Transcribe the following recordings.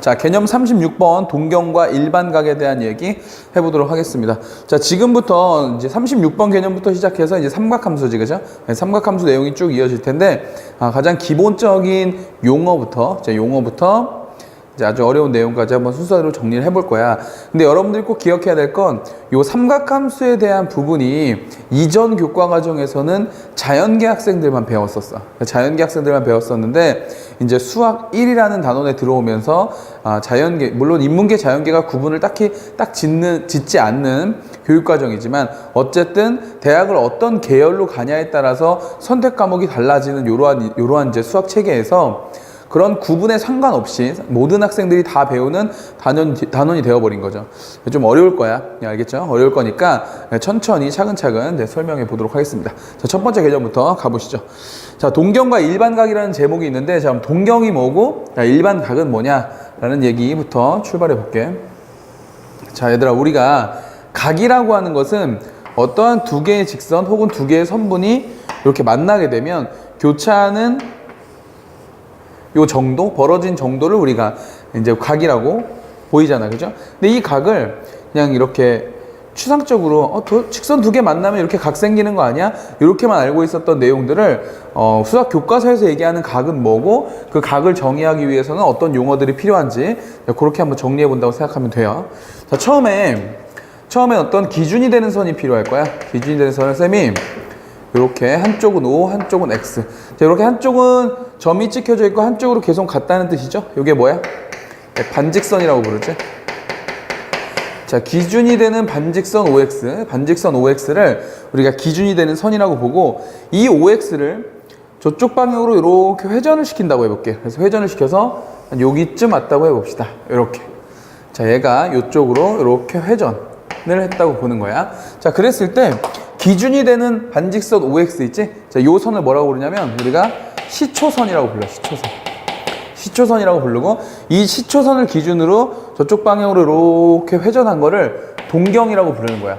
자, 개념 36번 동경과 일반각에 대한 얘기 해보도록 하겠습니다. 자, 지금부터 이제 36번 개념부터 시작해서 이제 삼각함수지, 그죠? 네, 삼각함수 내용이 쭉 이어질 텐데, 가장 기본적인 용어부터 이제 아주 어려운 내용까지 한번 순서대로 정리를 해볼 거야. 근데 여러분들이 꼭 기억해야 될 건 요 삼각함수에 대한 부분이 이전 교과 과정에서는 자연계 학생들만 배웠었어. 자연계 학생들만 배웠었는데 이제 수학 1이라는 단원에 들어오면서 자연계, 물론 인문계 자연계가 구분을 딱히 짓지 않는 교육 과정이지만 어쨌든 대학을 어떤 계열로 가냐에 따라서 선택 과목이 달라지는 요러한 이제 수학 체계에서 그런 구분에 상관없이 모든 학생들이 다 배우는 단원이 되어버린 거죠. 좀 어려울 거야. 알겠죠? 어려울 거니까 천천히 차근차근 설명해 보도록 하겠습니다. 자, 첫 번째 개념부터 가보시죠. 자, 동경과 일반각이라는 제목이 있는데, 자, 동경이 뭐고, 일반각은 뭐냐라는 얘기부터 출발해 볼게. 자, 얘들아, 우리가 각이라고 하는 것은 어떠한 두 개의 직선 혹은 두 개의 선분이 이렇게 만나게 되면 교차하는 요 정도, 벌어진 정도를 우리가 이제 각이라고 보이잖아, 그죠? 근데 이 각을 그냥 이렇게 추상적으로 직선 두 개 만나면 이렇게 각 생기는 거 아니야? 이렇게만 알고 있었던 내용들을 수학 교과서에서 얘기하는 각은 뭐고, 그 각을 정의하기 위해서는 어떤 용어들이 필요한지 그렇게 한번 정리해 본다고 생각하면 돼요. 자, 처음에 어떤 기준이 되는 선이 필요할 거야. 기준이 되는 선을 쌤이 이렇게 한쪽은 O, 한쪽은 X. 자, 이렇게 한쪽은 점이 찍혀져 있고 한쪽으로 계속 같다는 뜻이죠. 이게 뭐야? 반직선이라고 부르지. 자, 기준이 되는 반직선 OX, 반직선 OX를 우리가 기준이 되는 선이라고 보고, 이 OX를 저쪽 방향으로 이렇게 회전을 시킨다고 해볼게. 그래서 회전을 시켜서 한 여기쯤 왔다고 해봅시다. 이렇게. 자, 얘가 이쪽으로 이렇게 회전을 했다고 보는 거야. 자, 그랬을 때 기준이 되는 반직선 OX 있지? 자, 요 선을 뭐라고 부르냐면 우리가 시초선이라고 불러. 시초선이라고 부르고, 이 시초선을 기준으로 저쪽 방향으로 이렇게 회전한 거를 동경이라고 부르는 거야.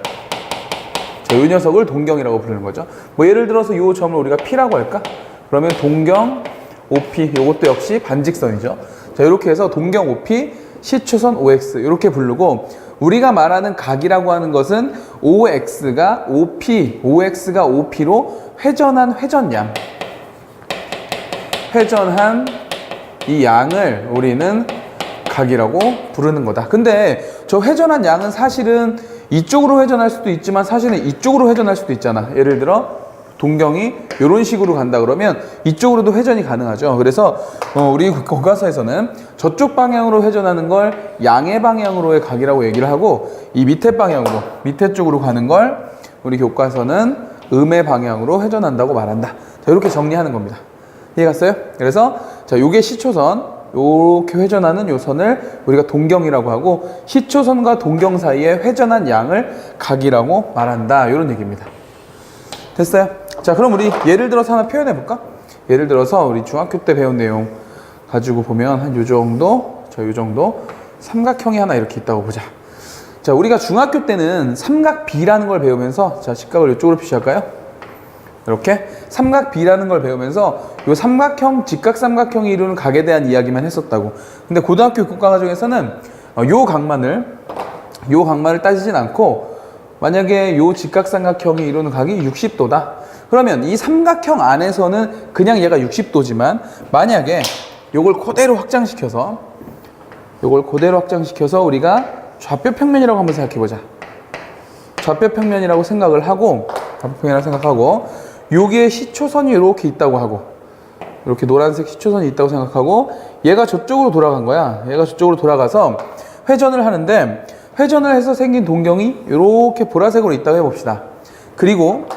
자, 이 녀석을 동경이라고 부르는 거죠. 뭐 예를 들어서 이 점을 우리가 P라고 할까? 그러면 동경 OP, 요것도 역시 반직선이죠. 자, 이렇게 해서 동경 OP, 시초선 OX 이렇게 부르고, 우리가 말하는 각이라고 하는 것은 OX가 OP로 회전한 회전양, 회전한 이 양을 우리는 각이라고 부르는 거다. 근데 저 회전한 양은 사실은 이쪽으로 회전할 수도 있지만 사실은 이쪽으로 회전할 수도 있잖아. 예를 들어 동경이 이런 식으로 간다 그러면 이쪽으로도 회전이 가능하죠. 그래서 우리 교과서에서는 저쪽 방향으로 회전하는 걸 양의 방향으로의 각이라고 얘기를 하고, 이 밑에 방향으로, 밑에 쪽으로 가는 걸 우리 교과서는 음의 방향으로 회전한다고 말한다. 자, 이렇게 정리하는 겁니다. 이해갔어요? 그래서 자, 요게 시초선, 요렇게 회전하는 요 선을 우리가 동경이라고 하고, 시초선과 동경 사이에 회전한 양을 각이라고 말한다. 이런 얘기입니다. 됐어요? 자, 그럼 우리 예를 들어서 하나 표현해 볼까? 예를 들어서 우리 중학교 때 배운 내용 가지고 보면 한 요 정도, 요 정도 삼각형이 하나 이렇게 있다고 보자. 자, 우리가 중학교 때는 삼각비라는 걸 배우면서, 자, 직각을 이쪽으로 표시할까요? 이렇게 삼각비라는 걸 배우면서 요 삼각형, 직각삼각형이 이루는 각에 대한 이야기만 했었다고. 근데 고등학교 교과 과정에서는 요 각만을 따지진 않고, 만약에 요 직각삼각형이 이루는 각이 60도다. 그러면 이 삼각형 안에서는 그냥 얘가 60도지만 만약에 요걸 그대로 확장시켜서 우리가 좌표 평면이라고 한번 생각해보자. 좌표 평면이라고 생각하고 여기에 시초선이 이렇게 있다고 하고, 이렇게 노란색 시초선이 있다고 생각하고, 얘가 저쪽으로 돌아간 거야. 얘가 저쪽으로 돌아가서 회전을 하는데, 회전을 해서 생긴 동경이 이렇게 보라색으로 있다고 해봅시다. 그리고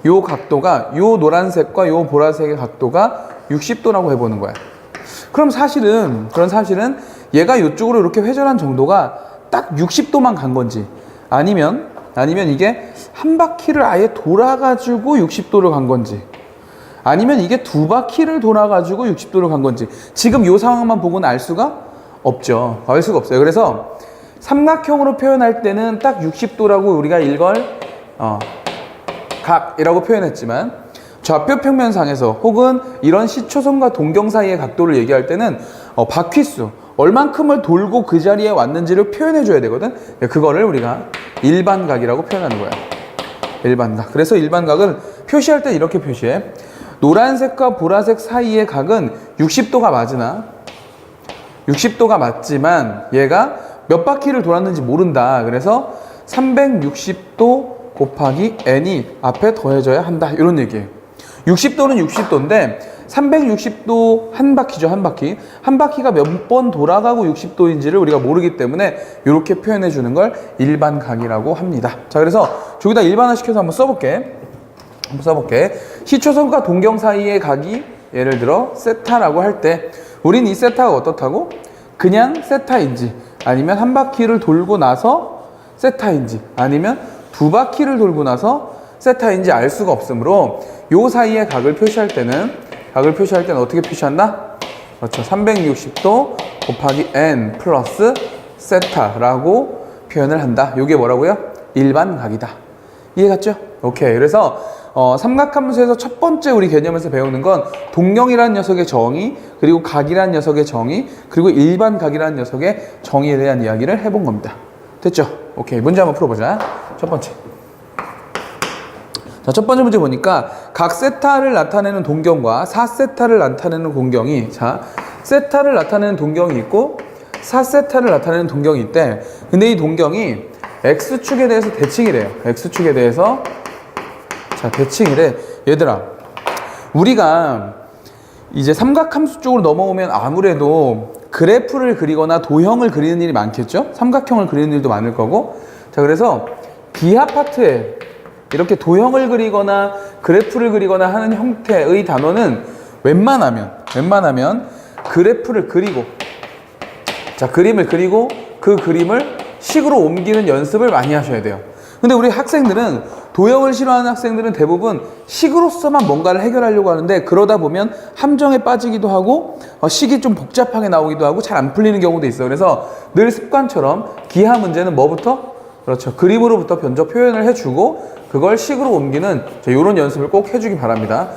요 각도가, 요 노란색과 요 보라색의 각도가 60도라고 해보는 거야. 그럼 사실은 얘가 이쪽으로 이렇게 회전한 정도가 딱 60도만 간 건지, 아니면 이게 한 바퀴를 아예 돌아가지고 60도를 간 건지, 아니면 이게 두 바퀴를 돌아가지고 60도를 간 건지, 지금 이 상황만 보고는 알 수가 없죠. 알 수가 없어요. 그래서 삼각형으로 표현할 때는 딱 60도라고 우리가 이걸 각이라고 표현했지만, 좌표 평면상에서 혹은 이런 시초선과 동경 사이의 각도를 얘기할 때는 바퀴수 얼만큼을 돌고 그 자리에 왔는지를 표현해 줘야 되거든. 그거를 우리가 일반각이라고 표현하는 거야. 일반각. 그래서 일반각은 표시할 때 이렇게 표시해. 노란색과 보라색 사이의 각은 60도가 맞으나 60도가 맞지만 얘가 몇 바퀴를 돌았는지 모른다. 그래서 360도 곱하기 n이 앞에 더해져야 한다. 이런 얘기예요. 60도는 60도인데 360도 한 바퀴죠. 한 바퀴. 한 바퀴가 몇 번 돌아가고 60도인지를 우리가 모르기 때문에 이렇게 표현해 주는 걸 일반각이라고 합니다. 자, 그래서 저기다 일반화시켜서 한번 써볼게. 시초선과 동경 사이의 각이 예를 들어 세타라고 할 때 우린 이 세타가 어떻다고? 그냥 세타인지 아니면 한 바퀴를 돌고 나서 세타인지 아니면 두 바퀴를 돌고 나서 세타인지 알 수가 없으므로 요 사이의 각을 표시할 때는 어떻게 표시한다? 그렇죠. 360도 곱하기 n 플러스 세타라고 표현을 한다. 요게 뭐라고요? 일반각이다. 이해갔죠? 오케이. 그래서 삼각함수에서 첫 번째 우리 개념에서 배우는 건 동경이라는 녀석의 정의, 그리고 각이라는 녀석의 정의, 그리고 일반각이라는 녀석의 정의에 대한 이야기를 해본 겁니다. 됐죠? 오케이. 문제 한번 풀어보자. 첫 번째. 자, 첫 번째 문제 보니까 각 세타를 나타내는 동경과 4세타를 나타내는 공경이, 자, 세타를 나타내는 동경이 있고 4세타를 나타내는 동경이 있대. 근데 이 동경이 X축에 대해서 대칭이래요. X축에 대해서 자, 대칭이래. 얘들아, 우리가 이제 삼각함수 쪽으로 넘어오면 아무래도 그래프를 그리거나 도형을 그리는 일이 많겠죠? 삼각형을 그리는 일도 많을 거고. 자, 그래서 기하 파트에 이렇게 도형을 그리거나 그래프를 그리거나 하는 형태의 단어는 웬만하면 그래프를 그리고, 자, 그림을 그리고 그 그림을 식으로 옮기는 연습을 많이 하셔야 돼요. 근데 우리 학생들은, 도형을 싫어하는 학생들은 대부분 식으로서만 뭔가를 해결하려고 하는데, 그러다 보면 함정에 빠지기도 하고 식이 좀 복잡하게 나오기도 하고 잘 안 풀리는 경우도 있어요. 그래서 늘 습관처럼 기하 문제는 뭐부터? 그렇죠. 그림으로부터 먼저 표현을 해주고 그걸 식으로 ом기는 이런 연습을 꼭 해주기 바랍니다.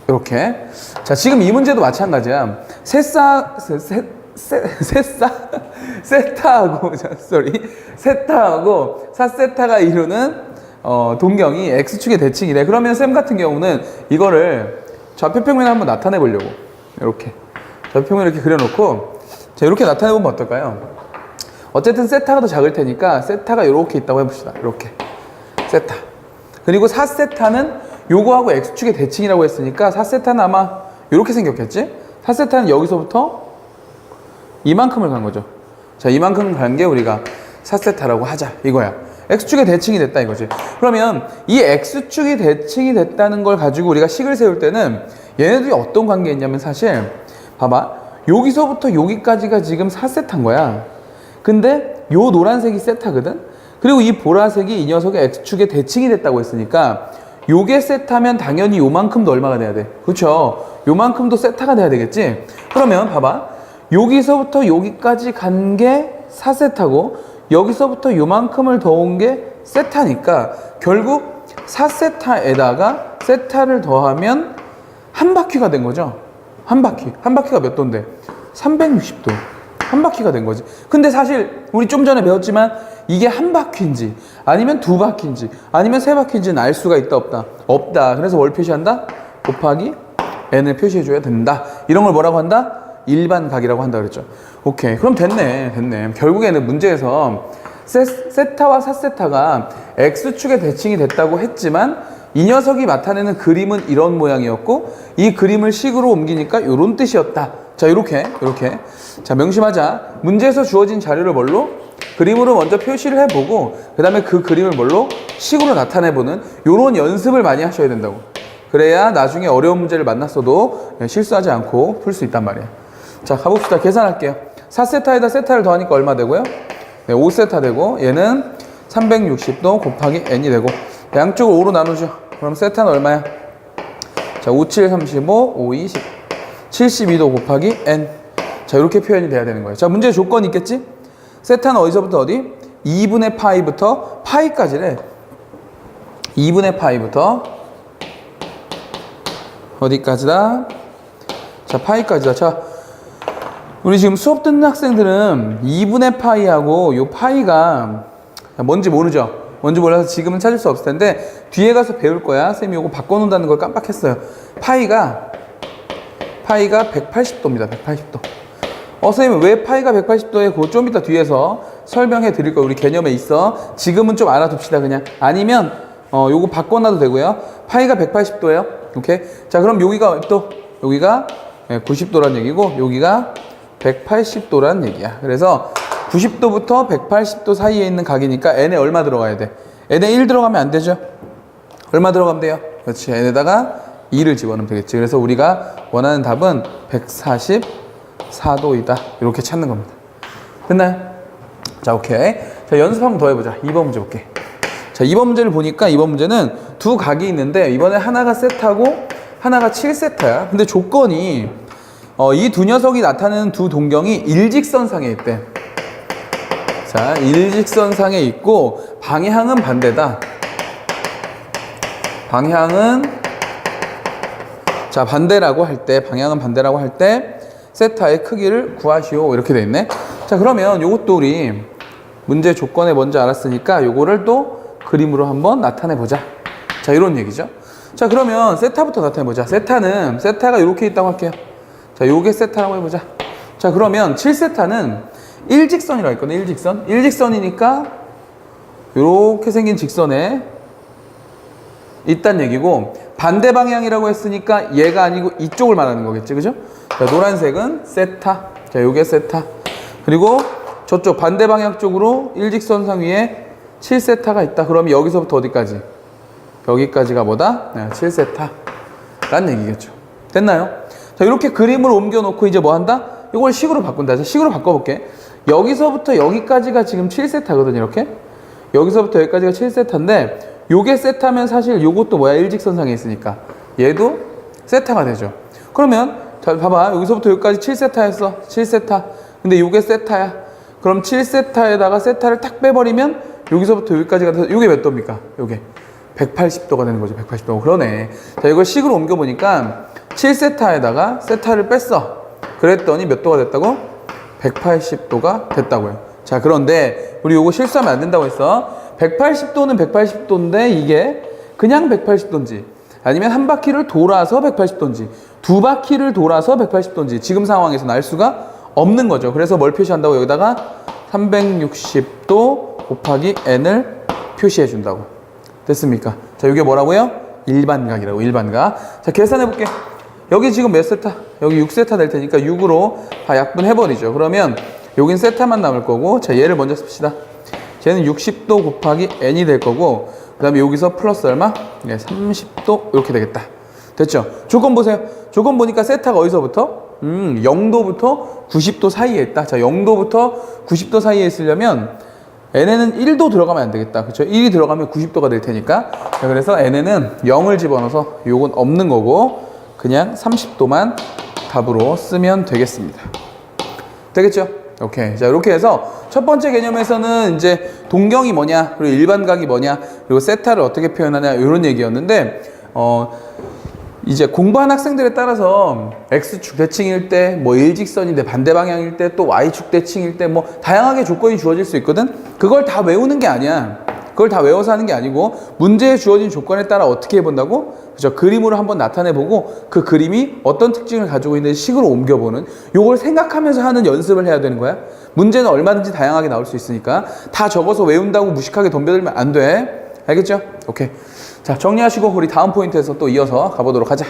이렇게. 자, 지금 이 문제도 마찬가지야. 세타하고 4세타가 이루는 동경이 X축의 대칭이래. 그러면 쌤 같은 경우는 이거를 좌표평면에 한번 나타내 보려고. 이렇게 좌표평면 이렇게 그려놓고, 자, 이렇게 나타내 보면 어떨까요? 어쨌든 세타가 더 작을 테니까 세타가 이렇게 있다고 해봅시다. 이렇게 세타. 그리고 4세타는 요거하고 X축의 대칭이라고 했으니까 4세타는 아마 이렇게 생겼겠지? 4세타는 여기서부터 이만큼을 간 거죠. 자, 이만큼 간 게 우리가 4세타라고 하자 이거야. X축의 대칭이 됐다 이거지. 그러면 이 X축이 대칭이 됐다는 걸 가지고 우리가 식을 세울 때는 얘네들이 어떤 관계에 있냐면, 사실 봐봐, 여기서부터 여기까지가 지금 4세타인 거야. 근데 요 노란색이 세타거든. 그리고 이 보라색이 이 녀석의 X축의 대칭이 됐다고 했으니까 요게 세타면 당연히 요만큼도 얼마가 돼야 돼? 그렇죠? 요만큼도 세타가 돼야 되겠지? 그러면 봐봐, 여기서부터 여기까지 간 게 4세타고 여기서부터 요만큼을 더 온 게 세타니까 결국 4세타에다가 세타를 더하면 한 바퀴가 된 거죠. 한 바퀴가 몇 도인데? 360도. 한 바퀴가 된 거지. 근데 사실 우리 좀 전에 배웠지만 이게 한 바퀴인지 아니면 두 바퀴인지 아니면 세 바퀴인지는 알 수가 있다 없다? 없다. 그래서 뭘 표시한다? 곱하기 n을 표시해줘야 된다. 이런 걸 뭐라고 한다? 일반각이라고 한다 그랬죠. 오케이. 그럼 됐네. 결국에는 문제에서 세타와 4세타가 X축의 대칭이 됐다고 했지만 이 녀석이 나타내는 그림은 이런 모양이었고 이 그림을 식으로 옮기니까 이런 뜻이었다. 자, 이렇게. 자, 명심하자. 문제에서 주어진 자료를 뭘로? 그림으로 먼저 표시를 해보고 그 다음에 그 그림을 뭘로? 식으로 나타내보는 이런 연습을 많이 하셔야 된다고. 그래야 나중에 어려운 문제를 만났어도 실수하지 않고 풀 수 있단 말이야. 자, 가봅시다. 계산할게요. 4세타에다 세타를 더하니까 얼마 되고요? 네, 5세타 되고 얘는 360도 곱하기 n이 되고 양쪽을 5로 나누죠. 그럼 세타는 얼마야? 자, 5, 7, 35, 5, 20 72도 곱하기 n. 자, 이렇게 표현이 돼야 되는 거예요. 자, 문제 조건이 있겠지? 세타는 어디서부터 어디? 2분의 파이부터 파이까지래. 2분의 파이부터 어디까지다? 자, 파이까지다. 자, 우리 지금 수업 듣는 학생들은 2분의 파이하고 요 파이가 뭔지 모르죠? 뭔지 몰라서 지금은 찾을 수 없을 텐데 뒤에 가서 배울 거야. 쌤이 요거 바꿔놓는다는 걸 깜빡했어요. 파이가 180도입니다. 180도. 선생님 왜 파이가 180도에 그거 좀 이따 뒤에서 설명해 드릴 거예요. 우리 개념에 있어. 지금은 좀 알아둡시다 그냥. 아니면 요거 바꿔놔도 되고요. 파이가 180도예요. 오케이. 자 그럼 여기가 90도란 얘기고 여기가 180도란 얘기야. 그래서 90도부터 180도 사이에 있는 각이니까 n에 얼마 들어가야 돼? n에 1 들어가면 안 되죠? 얼마 들어가면 돼요? 그렇지. n에다가 2를 집어넣으면 되겠지. 그래서 우리가 원하는 답은 144도이다. 이렇게 찾는 겁니다. 됐나요? 자, 오케이. 자, 연습 한번 더 해보자. 2번 문제 볼게. 자, 2번 문제를 보니까 2번 문제는 두 각이 있는데 이번에 하나가 세타고 하나가 7세타야. 근데 조건이 이 두 녀석이 나타내는 두 동경이 일직선상에 있대. 자, 일직선상에 있고 방향은 반대다. 방향은 반대라고 할 때, 방향은 반대라고 할 때 세타의 크기를 구하시오. 이렇게 돼 있네. 자, 그러면 요것도 우리 문제 조건에 먼저 알았으니까 요거를 또 그림으로 한번 나타내 보자. 자, 이런 얘기죠. 자, 그러면 세타부터 나타내 보자. 세타가 이렇게 있다고 할게요. 자, 요게 세타라고 해보자. 자, 그러면 7세타는 일직선이라고 했거든. 일직선이니까 이렇게 생긴 직선에 있단 얘기고, 반대 방향이라고 했으니까 얘가 아니고 이쪽을 말하는 거겠지, 그죠? 자, 노란색은 세타. 자, 요게 세타. 그리고 저쪽 반대 방향 쪽으로 일직선상 위에 7세타가 있다. 그러면 여기서부터 어디까지? 여기까지가 뭐다? 7세타란 얘기겠죠. 됐나요? 자, 이렇게 그림을 옮겨 놓고 이제 뭐 한다? 이걸 식으로 바꾼다. 자, 식으로 바꿔볼게. 여기서부터 여기까지가 지금 7세타거든요, 이렇게. 여기서부터 여기까지가 7세타인데, 요게 세타면 사실 요것도 뭐야? 일직선상에 있으니까. 얘도 세타가 되죠. 그러면, 자, 봐봐. 여기서부터 여기까지 7세타였어. 7세타. 근데 요게 세타야. 그럼 7세타에다가 세타를 탁 빼버리면, 여기서부터 여기까지가 돼서, 요게 몇 도입니까? 요게. 180도가 되는 거죠. 180도. 그러네. 자, 이걸 식으로 옮겨보니까, 7세타에다가 세타를 뺐어. 그랬더니 몇 도가 됐다고? 180도가 됐다고요. 자, 그런데 우리 요거 실수하면 안 된다고 했어. 180도는 180도인데 이게 그냥 180도인지 아니면 한 바퀴를 돌아서 180도인지 두 바퀴를 돌아서 180도인지 지금 상황에서는 알 수가 없는 거죠. 그래서 뭘 표시한다고? 여기다가 360도 곱하기 n을 표시해 준다고. 됐습니까? 자, 이게 뭐라고요? 일반각이라고. 일반각. 자, 계산해 볼게. 여기 지금 몇 세타? 여기 6세타 될 테니까 6으로 다 약분해버리죠. 그러면 여긴 세타만 남을 거고, 자, 얘를 먼저 씁시다. 쟤는 60도 곱하기 n이 될 거고, 그 다음에 여기서 플러스 얼마? 30도 이렇게 되겠다. 됐죠? 조건 보세요. 조건 보니까 세타가 어디서부터? 0도부터 90도 사이에 있다. 자, 0도부터 90도 사이에 있으려면 n에는 1도 들어가면 안 되겠다. 그렇죠? 1이 들어가면 90도가 될 테니까. 자, 그래서 n에는 0을 집어넣어서 요건 없는 거고, 그냥 30도만 답으로 쓰면 되겠습니다. 되겠죠? 오케이. 자, 이렇게 해서 첫 번째 개념에서는 이제 동경이 뭐냐, 그리고 일반각이 뭐냐, 그리고 세타를 어떻게 표현하냐, 이런 얘기였는데, 이제 공부한 학생들에 따라서 X축 대칭일 때, 뭐 일직선인데 반대 방향일 때, 또 Y축 대칭일 때, 뭐 다양하게 조건이 주어질 수 있거든? 그걸 다 외우는 게 아니야. 그걸 다 외워서 하는 게 아니고, 문제에 주어진 조건에 따라 어떻게 해본다고? 그죠? 그림으로 한번 나타내보고, 그 그림이 어떤 특징을 가지고 있는지 식으로 옮겨보는, 요걸 생각하면서 하는 연습을 해야 되는 거야. 문제는 얼마든지 다양하게 나올 수 있으니까, 다 적어서 외운다고 무식하게 덤벼들면 안 돼. 알겠죠? 오케이. 자, 정리하시고 우리 다음 포인트에서 또 이어서 가보도록 하자.